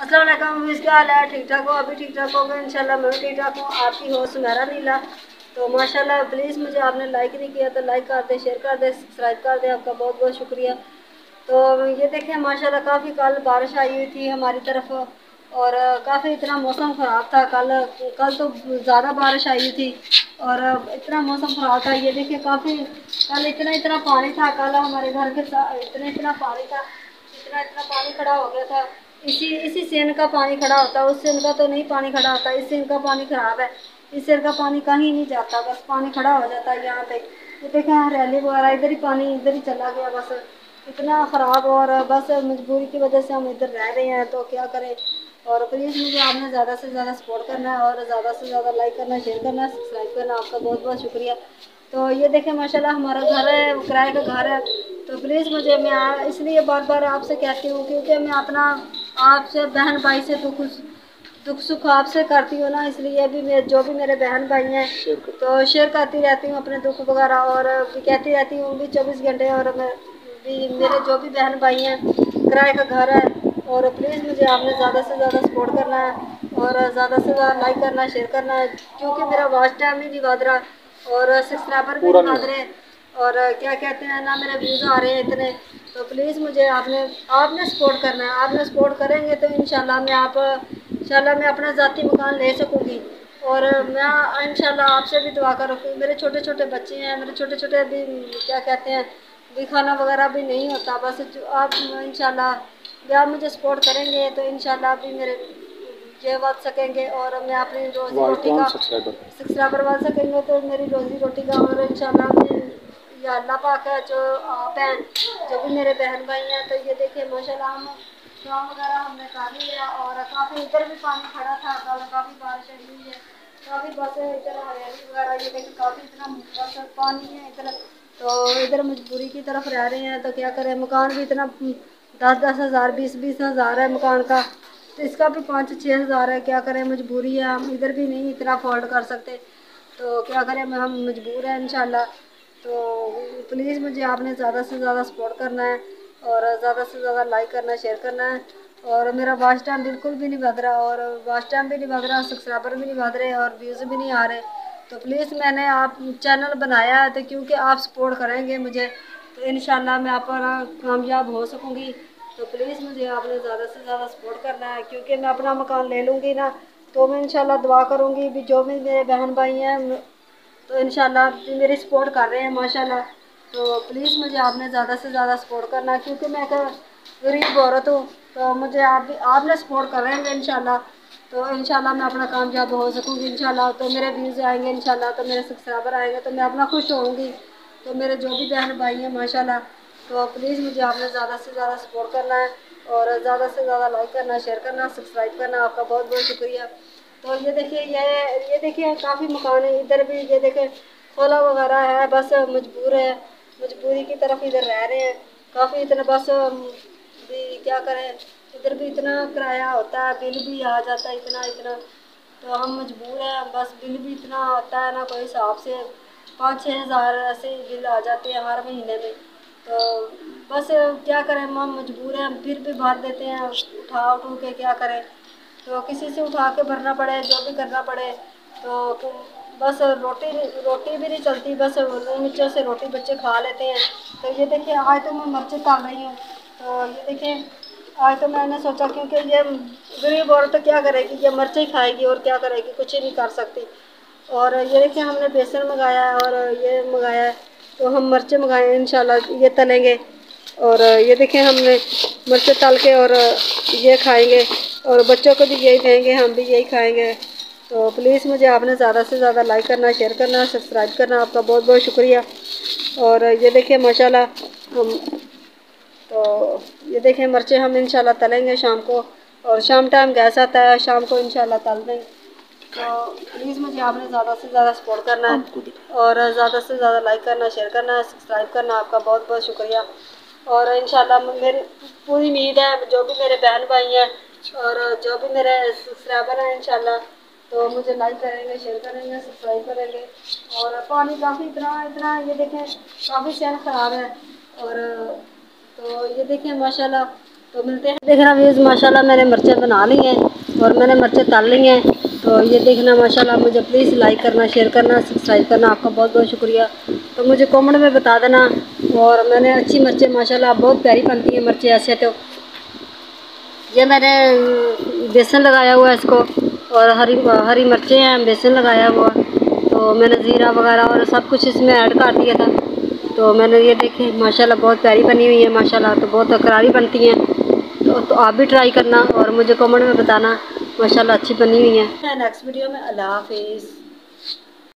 अस्सलाम वालेकुम, क्या हाल है? ठीक ठाक हो? अभी ठीक ठाक हो गए? इंशाल्लाह मैं भी ठीक ठाक हूँ। आपकी हो सुमेरा नीला। तो माशाल्लाह प्लीज़ मुझे आपने लाइक नहीं किया तो लाइक कर दे, शेयर कर दे, सब्सक्राइब कर दे। आपका बहुत बहुत शुक्रिया। तो ये देखें माशाल्लाह काफ़ी कल बारिश आई हुई थी हमारी तरफ और काफ़ी इतना मौसम ख़राब था। कल कल तो ज़्यादा बारिश आई हुई थी और इतना मौसम ख़राब था। ये देखिए काफ़ी कल इतना इतना पानी था। कल हमारे घर के साथ इतना इतना पानी था, इतना इतना पानी खड़ा हो गया था। इसी सेन का पानी खड़ा होता है, उस सेन का तो नहीं पानी खड़ा होता। इस सेन का पानी खराब है, इस सेन का पानी कहीं नहीं जाता, बस पानी खड़ा हो जाता है यहाँ पे। ये देखें हरियाली वगैरह, इधर ही पानी इधर ही चला गया बस। इतना ख़राब और बस मजबूरी की वजह से हम इधर रह रहे हैं तो क्या करें। और प्लीज़ मुझे आपने ज़्यादा से ज़्यादा सपोर्ट करना है और ज़्यादा से ज़्यादा लाइक करना, शेयर करना, सब्सक्राइब करना। आपका बहुत बहुत शुक्रिया। तो ये देखें माशाल्लाह हमारा घर है, किराए का घर है। तो प्लीज़ मुझे मैं इसलिए बार बार आपसे कहती हूँ क्योंकि मैं अपना आपसे बहन भाई से दुख सुख आपसे करती हूँ ना, इसलिए भी मैं जो भी मेरे बहन भाई हैं तो शेयर करती रहती हूँ अपने दुख वगैरह और भी कहती रहती हूँ भी 24 घंटे। और मैं भी मेरे जो भी बहन भाई हैं, किराए का घर है। और प्लीज़ मुझे आपने ज़्यादा से ज़्यादा सपोर्ट करना है और ज़्यादा से ज़्यादा लाइक करना, शेयर करना है क्योंकि मेरा वॉच टाइम ही नहीं बढ़ रहा और सब्सक्राइबर भी नहीं बढ़ रहे और क्या कहते हैं ना मेरे व्यूज़ आ रहे हैं इतने। तो प्लीज़ मुझे आपने सपोर्ट करना है। आपने सपोर्ट करेंगे तो इंशाल्लाह मैं अपना ज़ाती मकान ले सकूँगी। और मैं इंशाल्लाह आपसे भी दुआ करूँगी। मेरे छोटे छोटे बच्चे हैं, मेरे छोटे छोटे अभी क्या कहते हैं भी खाना वगैरह भी नहीं होता। बस जो आप इंशाल्लाह भी आप मुझे सपोर्ट करेंगे तो इंशाल्लाह भी मेरे ये बढ़ सकेंगे और मैं अपनी रोज़ी रोटी का सब्सक्राइबर बढ़ सकेंगे तो मेरी रोज़ी रोटी का। और इंशाल्लाह भी या अल्लाह पाक है जो आप हैं, जो भी मेरे बहन भाई हैं। तो ये देखिए माशाल्लाह हम काम वगैरह हमने कर लिया और काफ़ी इधर भी पानी खड़ा था, कल काफ़ी बारिश हुई है, काफ़ी बस इधर हरियाली वगैरह ये देखिए काफ़ी इतना बस पानी है इधर। तो इधर मजबूरी की तरफ रह रहे हैं तो क्या करें। मकान भी इतना 10-10 हज़ार 20-20 हज़ार है मकान का, तो इसका भी 5-6 हज़ार है। क्या करें मजबूरी है, हम इधर भी नहीं इतना अफोर्ड कर सकते तो क्या करें। हम मजबूर हैं इंशाल्लाह। तो प्लीज़ मुझे आपने ज़्यादा से ज़्यादा सपोर्ट करना है और ज़्यादा से ज़्यादा लाइक करना, शेयर करना है। और मेरा वॉच टाइम बिल्कुल भी नहीं बढ़ रहा और वॉच टाइम भी नहीं बढ़ रहा, सब्सक्राइबर भी नहीं बढ़ रहे और व्यूज़ भी नहीं आ रहे। तो प्लीज़ मैंने आप चैनल बनाया है तो क्योंकि आप सपोर्ट करेंगे मुझे तो इंशाल्लाह मैं अपना कामयाब हो सकूँगी। तो प्लीज़ मुझे आपने ज़्यादा से ज़्यादा सपोर्ट करना है क्योंकि मैं अपना मकान ले लूँगी ना तो मैं इंशाल्लाह दुआ करूँगी भी जो भी मेरे बहन भाई हैं तो इंशाल्लाह भी मेरी सपोर्ट कर रहे हैं माशाल्लाह। तो प्लीज़ मुझे आपने ज़्यादा से ज़्यादा सपोर्ट करना है क्योंकि मैं एक गरीब औरत हूँ। तो मुझे आपने सपोर्ट करेंगे इंशाल्लाह तो इंशाल्लाह मैं अपना कामयाब हो सकूँगी इंशाल्लाह। तो मेरे व्यूज़ आएंगे इंशाल्लाह, तो मेरे सब्सक्राइबर आएंगे तो मैं अपना खुश होऊंगी। तो मेरे जो भी बहन भाई हैं माशाल्लाह, तो प्लीज़ मुझे आपने ज़्यादा से ज़्यादा सपोर्ट करना है और ज़्यादा से ज़्यादा लाइक करना, शेयर करना, सब्सक्राइब करना। आपका बहुत बहुत शुक्रिया। तो ये देखिए ये देखिए काफ़ी मकान है इधर भी, ये देखिए खोला वगैरह है, बस मजबूर है, मजबूरी की तरफ इधर रह रहे हैं। काफ़ी इतना बस भी क्या करें, इधर भी इतना किराया होता है, बिल भी आ जाता है इतना इतना। तो हम मजबूर हैं, बस बिल भी इतना आता है ना कोई हिसाब से, 5-6 हज़ार ऐसे ही बिल आ जाते हैं हर महीने में। तो बस क्या करें, हम मजबूर हैं, फिर भी भर देते हैं उठा उठू के, क्या करें। तो किसी से उठा के भरना पड़े, जो भी करना पड़े। तो बस रोटी रोटी भी नहीं चलती, बस नीचे से रोटी बच्चे खा लेते हैं। तो ये देखिए आज तो मैं मिर्ची तल रही हूँ। तो ये देखिए आज तो मैंने सोचा क्योंकि ये गरीब औरत तो क्या करेगी, ये मिर्च ही खाएगी और क्या करेगी, कुछ ही नहीं कर सकती। और ये देखिए हमने बेसन मंगाया है और ये मंगाया है तो हम मिर्चें मंगाए हैं इंशाल्लाह ये तलेंगे। और ये देखिए हमने मिर्चें तल के और ये खाएंगे और बच्चों को भी यही देंगे, हम भी यही खाएंगे। तो प्लीज़ मुझे आपने ज़्यादा से ज़्यादा लाइक करना, शेयर करना, सब्सक्राइब करना। आपका बहुत बहुत शुक्रिया। और ये देखिए माशाल्लाह हम तो ये देखें मिर्चें हम इंशाल्लाह तलेंगे शाम को और शाम टाइम गैस आता है, शाम को इंशाल्लाह तल देंगे। तो प्लीज़ मुझे आपने ज़्यादा से ज़्यादा सपोर्ट करना है और ज़्यादा से ज़्यादा लाइक करना, शेयर करना, सब्सक्राइब करना। आपका बहुत बहुत शुक्रिया। और इंशाल्लाह मेरी पूरी उम्मीद है जो भी मेरे बहन भाई हैं और जो भी मेरे सब्सक्राइबर हैं इंशाल्लाह तो मुझे लाइक करेंगे, शेयर करेंगे, सब्सक्राइब करेंगे। और पानी काफ़ी इतना इतना ये देखें काफ़ी सेहत ख़राब है और तो ये देखिए माशाल्लाह तो मिलते हैं। देखना व्यूज़, माशाल्लाह मैंने मिर्चें बना ली हैं और मैंने मिर्चें तल ली हैं। तो ये देखना माशाल्लाह, मुझे प्लीज़ लाइक करना, शेयर करना, सब्सक्राइब करना, आपका बहुत बहुत शुक्रिया। तो मुझे कमेंट में बता देना। और मैंने अच्छी मिर्चें माशाल्लाह बहुत प्यारी बनती हैं मिर्चें ऐसे। तो ये मैंने बेसन लगाया हुआ है इसको, और हरी मिर्चें हैं, बेसन लगाया हुआ। तो मैंने ज़ीरा वगैरह और सब कुछ इसमें ऐड कर दिया था। तो मैंने ये देखे माशाल्लाह बहुत प्यारी बनी हुई है माशाल्लाह, तो बहुत करारी बनती हैं। तो आप भी ट्राई करना और मुझे कमेंट में बताना माशाल्लाह अच्छी बनी हुई है। नेक्स्ट वीडियो में, अल्लाह हाफिज़।